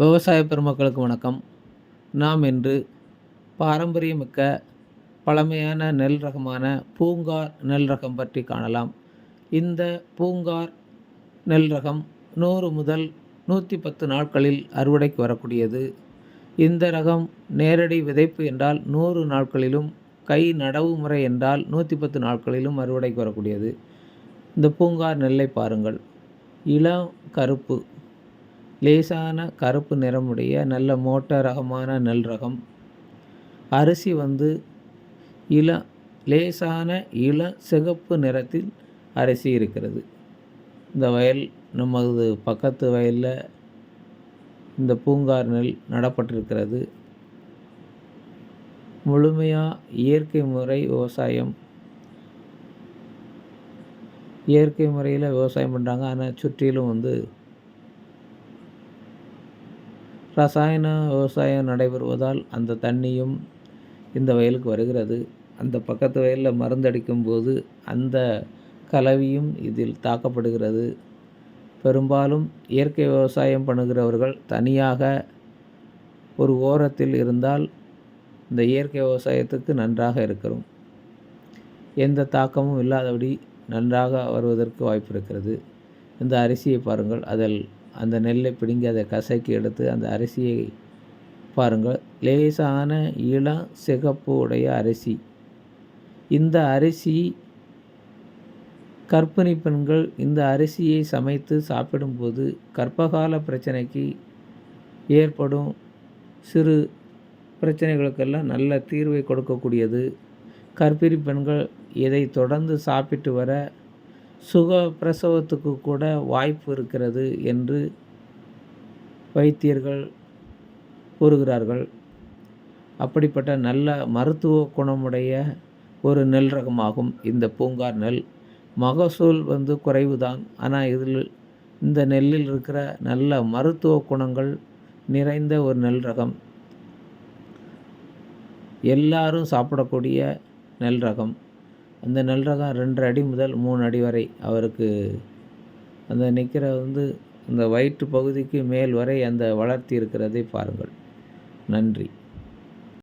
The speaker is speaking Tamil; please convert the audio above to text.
விவசாய பெருமக்களுக்கு வணக்கம். நாம் இன்று பாரம்பரியமிக்க பழமையான நெல் ரகமான பூங்கார் நெல் ரகம் பற்றி காணலாம். இந்த பூங்கார் நெல் ரகம் 100 முதல் 110 நாட்களில் அறுவடைக்கு வரக்கூடியது. இந்த ரகம் நேரடி விதைப்பு என்றால் 100 நாட்களிலும், கை நடவு முறை என்றால் 110 நாட்களிலும் அறுவடைக்கு வரக்கூடியது. இந்த பூங்கார் நெல்லை பாருங்கள். இளம் கருப்பு, லேசான கருப்பு நிறமுடைய நல்ல மோட்ட ரகமான நெல் ரகம். அரிசி லேசான சிகப்பு நிறத்தில் அரிசி இருக்கிறது. இந்த வயல் நமது பக்கத்து வயலில் இந்த பூங்கார் நெல் நடப்பட்டிருக்கிறது. முழுமையாக இயற்கை முறை விவசாயம். இயற்கை முறையில் விவசாயம் பண்ணுறாங்க. ஆனால் சுற்றிலும் ரசாயன விவசாயம் நடைபெறுவதால் அந்த தண்ணியும் இந்த வயலுக்கு வருகிறது. அந்த பக்கத்து வயலில் மருந்தடிக்கும் போது அந்த கலவியும் இதில் தாக்கப்படுகிறது. பெரும்பாலும் இயற்கை விவசாயம் பண்ணுகிறவர்கள் தனியாக ஒரு ஓரத்தில் இருந்தால் இந்த இயற்கை விவசாயத்துக்கு நன்றாக இருக்கிறோம். எந்த தாக்கமும் இல்லாதபடி நன்றாக வருவதற்கு வாய்ப்பு இருக்கிறது. இந்த அரிசியை பாருங்கள். அதில் அந்த நெல்லை பிடுங்கி அதை கசக்கி எடுத்து அந்த அரிசியை பாருங்கள். லேசான சிகப்பு உடைய அரிசி. இந்த அரிசி கர்ப்பிணி பெண்கள் இந்த அரிசியை சமைத்து சாப்பிடும்போது கர்ப்பகால பிரச்சனைக்கு ஏற்படும் சிறு பிரச்சனைகளுக்கெல்லாம் நல்ல தீர்வை கொடுக்கக்கூடியது. கர்ப்பிணி பெண்கள் இதை தொடர்ந்து சாப்பிட்டு வர சுக பிரசவத்துக்கு கூட வாய்ப்பு இருக்கிறது என்று வைத்தியர்கள் கூறுகிறார்கள். அப்படிப்பட்ட நல்ல மருத்துவ குணமுடைய ஒரு நெல் ரகமாகும் இந்த பூங்கார் நெல். மகசூல் குறைவுதான். ஆனால் இந்த நெல்லில் இருக்கிற நல்ல மருத்துவ குணங்கள் நிறைந்த ஒரு நெல் ரகம். எல்லாரும் சாப்பிடக்கூடிய நெல் ரகம். அந்த நெல் ரகம் 2 அடி முதல் 3 அடி வரை அவருக்கு அந்த நிற்கிற அந்த வயிற்று பகுதிக்கு மேல் வரை அந்த வளர்த்தி இருக்கிறதை பாருங்கள். நன்றி.